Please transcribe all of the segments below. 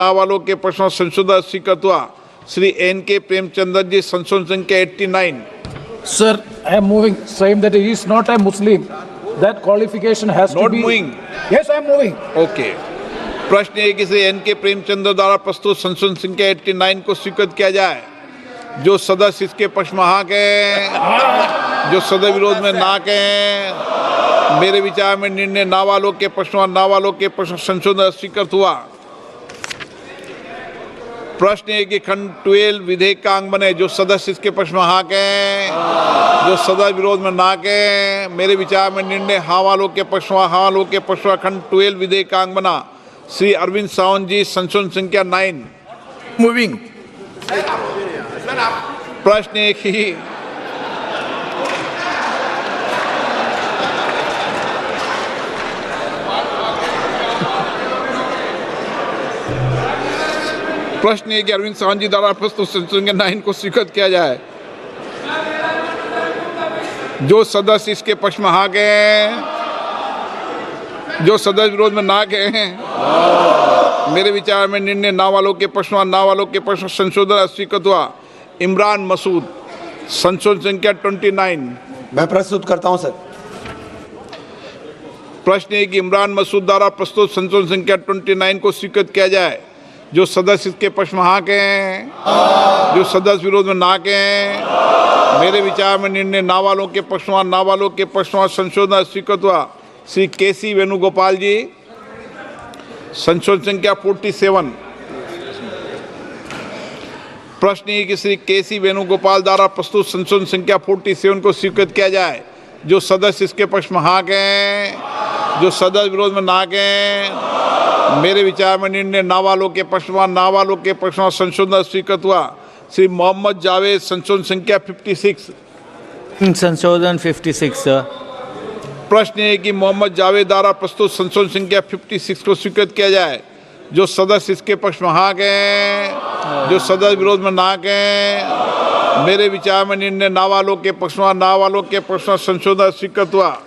वालों के प्रश्न संशोधन स्वीकृत हुआ। श्री एन.के. प्रेमचंद्र जी, संशोधन संख्या 89। Sir, I am moving, saying that he is not a Muslim. That qualification has to Not be. moving. Yes, I am moving. Okay. प्रश्न है कि श्री एन.के. प्रेमचंद्र द्वारा प्रस्तुत संशोधन संख्या 89 को स्वीकृत किया जाए। जो सदस्य इसके पक्ष में हाँ कहें, जो सदस्य विरोध में ना कहें। मेरे विचार में निर्णय ना वालों के प्रश्न और ना वालों के प्रश्न संशोधन स्वीकृत हुआ। प्रश्न है कि खंड 12 विधेयक का अंग बने। जो सदस्य इसके पक्ष में हाँ कहें, जो सदस्य विरोध में ना कहें। मेरे विचार में निर्णय हाँ वालों के पक्ष में हाँ वालों के पक्ष में खंड 12 विधेयक का अंग बना। श्री अरविंद सावंत जी, संशोधन संख्या 9। Moving. प्रश्न है कि अरविंद सावंत जी द्वारा प्रस्तुत संशोधन संख्या 9 को स्वीकृत किया जाए। जो सदस्य इसके पक्ष में हाँ गए, जो सदस्य विरोध में ना गए। मेरे विचार में निर्णय ना वालों के पक्ष में ना वालों के पक्ष में संशोधन स्वीकृत हुआ। इमरान मसूद, संशोधन संख्या 29। मैं प्रस्तुत करता हूं सर। प्रश्न है कि इमरान मसूद द्वारा प्रस्तुत संशोधन संख्या 29 को स्वीकृत किया जाए। जो सदस्य इसके पक्ष में हाँ कहें, जो सदस्य विरोध में ना कहें। मेरे विचार में निर्णय ना वालों के पक्ष में ना वालों के पक्ष में संशोधन स्वीकृत हुआ। श्री के.सी. वेणुगोपाल जी, संशोधन संख्या 47। प्रश्न है कि श्री के.सी. वेणुगोपाल द्वारा प्रस्तुत संशोधन संख्या 47 को स्वीकृत किया जाए। जो सदस्य इसके पक्ष में हाँ कहें, जो सदस्य विरोध में ना कहें। मेरे विचार में निर्णय ना वालों के पक्ष में ना वालों के पक्ष में संशोधन स्वीकृत हुआ। श्री मोहम्मद जावेद, संशोधन संख्या 56। संशोधन 56 सर। प्रश्न है कि मोहम्मद जावेद द्वारा प्रस्तुत संशोधन संख्या 56 को स्वीकृत किया जाए। जो सदस्य इसके पक्ष में हाँ कहें, जो सदस्य विरोध में ना कहें। मेरे विचार में निर्णय ना वालों के पक्ष में ना वालों के पक्ष में संशोधन स्वीकृत हुआ।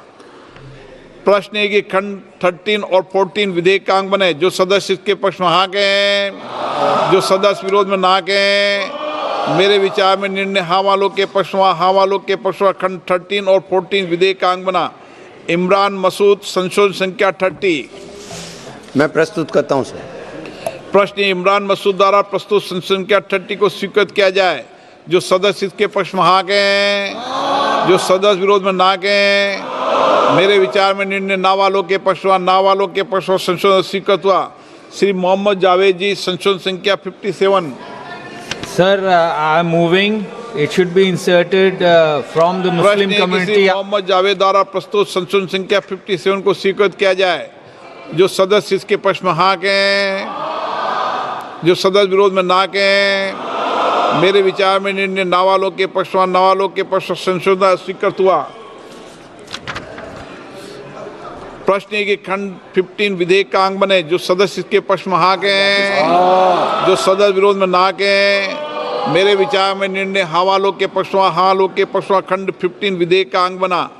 प्रश्न है कि खंड 13 और 14 विधेयक का अंग बने। जो सदस्य इसके पक्ष में हाँ कहें, जो सदस्य विरोध में ना कहें। मेरे विचार में निर्णय हाँ वालों के पक्ष में हाँ वालों के पक्ष में खंड 13 और 14 विधेयक का अंग बना। इमरान मसूद, संशोधन संख्या 30। मैं प्रस्तुत करता हूं सर। प्रश्न इमरान मसूद द्वारा प्रस्तुत संशोधन संख्या 30 को स्वीकृत किया जाए। जो सदस्य इसके पक्ष में हाँ कहें, जो सदस्य विरोध में ना कहें। मेरे विचार में निर्णय ना वालों के पक्ष में ना वालों के पक्ष में संशोधन स्वीकृत हुआ। श्री मोहम्मद जावेद जी, संशोधन संख्या 57। Sir, I am moving, it should be inserted from the Muslim community. Mohammed Javed द्वारा प्रस्तुत संशोधन संख्या 57 को स्वीकृत किया जाए। जो सदस्य इसके पक्ष में हाँ कहें, जो सदस्य विरोध में ना कहें। मेरे विचार में निर्णय ना वालों के पक्ष में ना वालों के पक्ष में संशोधन स्वीकृत हुआ। प्रश्न है कि खंड 15 विधेयक का अंग बने। जो सदस्य इसके पक्ष में हाँ कहें, जो सदस्य विरोध में ना कहें। मेरे विचार में निर्णय हाँ वालों के पक्ष में हाँ वालों के पक्ष में खंड 15 विधेयक का अंग बना।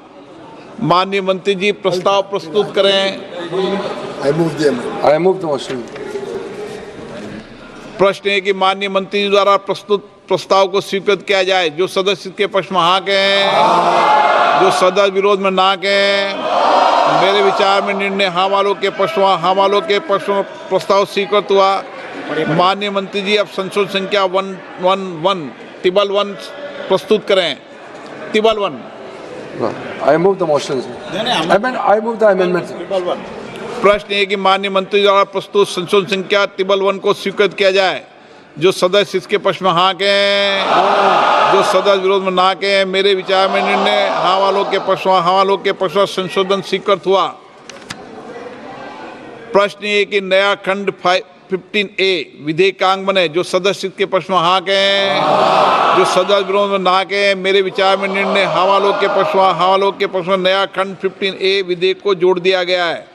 माननीय मंत्री जी, प्रस्ताव प्रस्तुत करें। I move the motion. प्रश्न है कि माननीय मंत्री जी द्वारा प्रस्तुत प्रस्ताव को स्वीकृत किया जाए। जो सदस्य इसके पक्ष में हाँ कहें, जो सदस्य विरोध में ना कहें। मेरे विचार में निर्णय हाँ वालों के पक्ष में हाँ वालों के पक्ष में प्रस्ताव स्वीकृत हुआ। माननीय मंत्री जी, अब संशोधन संख्या 111 टिबल 1 प्रस्तुत करें। टिबल 1। I move the motion. I move the amendment. प्रश्न है कि माननीय मंत्री द्वारा प्रस्तुत संशोधन संख्या टिबल 1 को स्वीकृत किया जाए। जो सदस्य इसके पक्ष में हाँ कहें, जो सदस्य विरोध में ना कहें। मेरे विचार में निर्णय हाँ वालों के पक्ष में हाँ वालों के पक्ष में संशोधन स्वीकृत हुआ। प्रश्न है कि नया खंड 15A विधेयक का अंग बने। जो सदस्य इसके पक्ष में हाँ कहें, जो सदस्य विरोध में ना कहें। मेरे विचार में निर्णय हाँ वालों के पक्ष में हाँ वालों के पक्ष में नया खंड 15A विधेयक को जोड़ दिया गया है।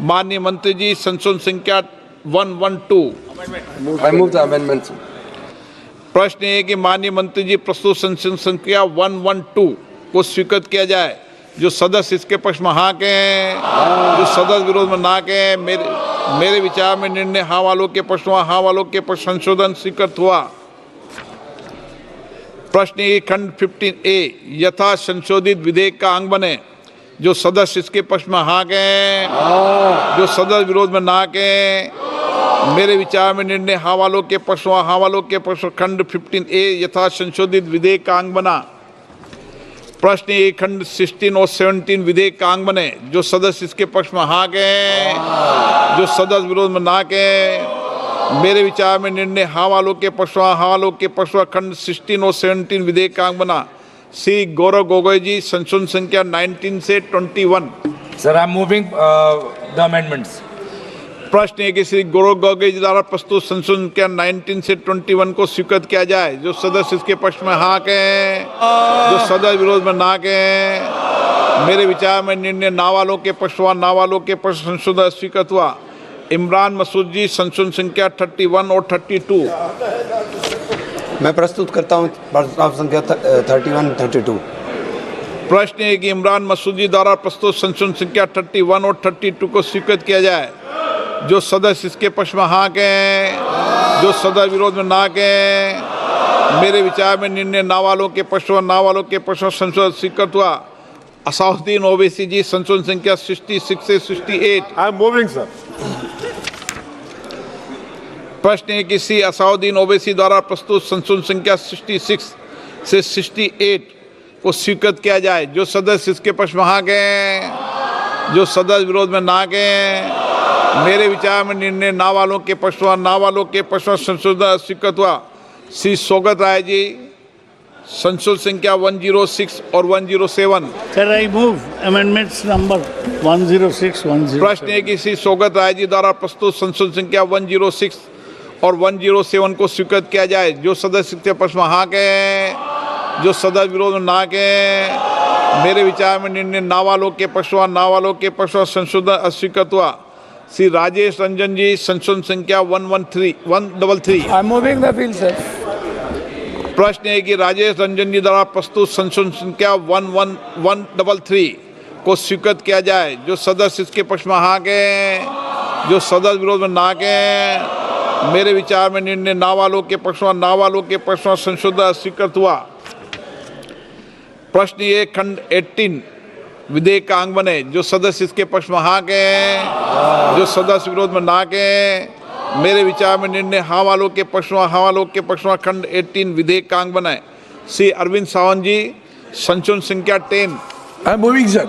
माननीय मंत्री जी, संशोधन संख्या 112। I move the amendment. प्रश्न है कि माननीय मंत्री जी प्रस्तुत संशोधन संख्या 112 को स्वीकृत किया जाए। जो सदस्य इसके पक्ष में हाँ कहें, जो सदस्य विरोध में ना कहें। मेरे विचार में निर्णय हाँ वालों के पक्ष में हाँ वालों के पक्ष संशोधन स्वीकृत हुआ। प्रश्न एक खंड 15A यथा संशोधित विधेयक का अंग बने। जो सदस्य इसके पक्ष में हाँ कहें, जो सदस्य विरोध में ना कहें। मेरे विचार में निर्णय हाँ वालों के पक्ष में हाँ वालों के पक्ष खंड 15A यथा संशोधित विधेयक का अंग बना। प्रश्न एक खंड 16 और 17 विधेयक का अंग बने। जो सदस्य इसके पक्ष में हाँ कहें, जो सदस्य विरोध में ना कहें। मेरे विचार में निर्णय हाँ वालों के पक्ष में हाँ वालों के पक्ष में खंड 16 और 17 विधेयक का अंग बना। श्री गौरव गोगोई जी, संशोधन संख्या 19 से 21। Sir, I'm moving the amendments. प्रश्न है कि श्री गौरव गोगोई जी द्वारा प्रस्तुत संशोधन संख्या 19 से 21 को स्वीकृत किया जाए। जो सदस्य इसके पक्ष में हाँ कहें, जो सदस्य विरोध में ना कहें। मेरे विचार में निर्णय ना वालों के पक्ष में ना वालों के पक्ष संशोधन स्वीकृत हुआ। इमरान मसूद जी, संशोधन संख्या 31 और 32। मैं प्रस्तुत करता हूँ प्रस्ताव संख्या 31-32। प्रश्न है कि इमरान मसूद जी द्वारा प्रस्तुत संशोधन संख्या 31 और 32 को स्वीकृत किया जाए। जो सदस्य इसके पक्ष में हाँ कहें, जो सदस्य विरोध में ना कहें। मेरे विचार में निर्णय ना वालों के पक्ष में ना वालों के पक्ष में संशोधन स्वीकृत हुआ। असाउद्दीन ओवैसी जी, संशोधन संख्या 66 से 68। I am moving, sir. प्रश्न है कि श्री असाउद्दीन ओवैसी द्वारा प्रस्तुत संशोधन संख्या 66 से 68 को स्वीकृत किया जाए। जो सदस्य इसके पक्ष में हाँ कहें, जो सदस्य विरोध में ना कहें। मेरे विचार में निर्णय ना वालों के पक्ष में ना वालों के पक्ष में संशोधन स्वीकृत हुआ। श्री सौगत राय जी, संशोधन संख्या 106 और 107। Sir, I move amendments number 106, 107. प्रश्न है कि श्री सौगत राय जी द्वारा प्रस्तुत संशोधन संख्या 106 और 107 को स्वीकृत किया जाए। जो सदस्य इसके पक्ष में हाँ कहें, जो सदस्य विरोध में ना कहें। मेरे विचार में निर्णय ना वालों के पक्ष में ना वालों के पक्ष में संशोधन अस्वीकृत हुआ। श्री राजेश रंजन जी, संशोधन संख्या 133। I'm moving the bill, sir. प्रश्न है कि राजेश रंजन जी द्वारा प्रस्तुत संशोधन संख्या 133 को स्वीकृत किया जाए। जो सदस्य इसके पक्ष में हाँ कहें, जो सदस्य विरोध में ना कहें। मेरे विचार में निर्णय ना वालों के पक्ष में ना वालों के पक्ष में संशोधन स्वीकृत हुआ। प्रश्न ये खंड 18 विधेयक का अंग बने। जो सदस्य इसके पक्ष में हाँ कहें, जो सदस्य विरोध में ना कहें। मेरे विचार में निर्णय हाँ वालों के पक्ष में हाँ वालों के पक्ष में खंड 18 विधेयक का अंग बनाए। श्री अरविंद सावंत जी, संशोधन संख्या 10। I am moving, sir.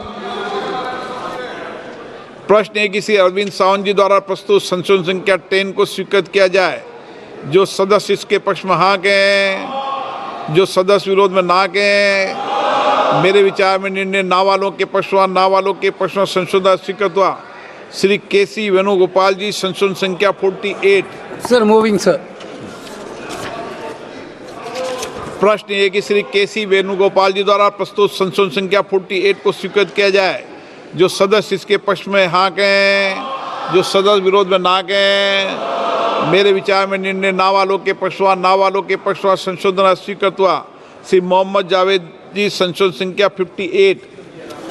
प्रश्न है कि श्री अरविंद सावंत जी द्वारा प्रस्तुत संशोधन संख्या 10 को स्वीकृत किया जाए। जो सदस्य इसके पक्ष में हाँ कहें, जो सदस्य विरोध में ना कहें। मेरे विचार में निर्णय ना वालों के पक्ष में ना वालों के पक्ष में संशोधन स्वीकृत हुआ। श्री केसी वेणुगोपाल जी, संशोधन संख्या 48। Sir, moving, sir. प्रश्न ये कि श्री केसी वेणुगोपाल जी द्वारा प्रस्तुत संशोधन संख्या 48 को स्वीकृत किया जाए। जो सदस्य इसके पक्ष में हाँ कहें, जो सदस्य विरोध में ना कहें। मेरे विचार में निर्णय ना वालों के पक्ष में ना वालों के पक्ष में संशोधन स्वीकृत हुआ। श्री मोहम्मद जावेद जी, संशोधन संख्या 58।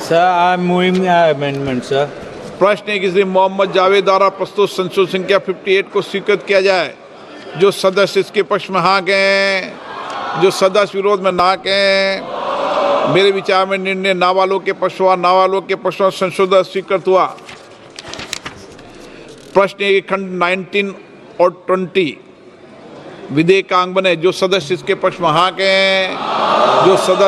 Sir, I'm moving the amendment, sir. प्रश्न है कि श्री मोहम्मद जावेद द्वारा प्रस्तुत संशोधन संख्या 58 को स्वीकृत किया जाए। जो सदस्य इसके पक्ष में हाँ कहें, जो सदस्य विरोध में ना कहें। मेरे विचार में निर्णय ना वालों के पक्ष में ना वालों के पक्ष में संशोधन स्वीकृत हुआ। प्रश्न है कि खंड 19 और 20 विधेयक का अंग बने। जो सदस्य इसके पक्ष में हाँ कहें, जो सदस्य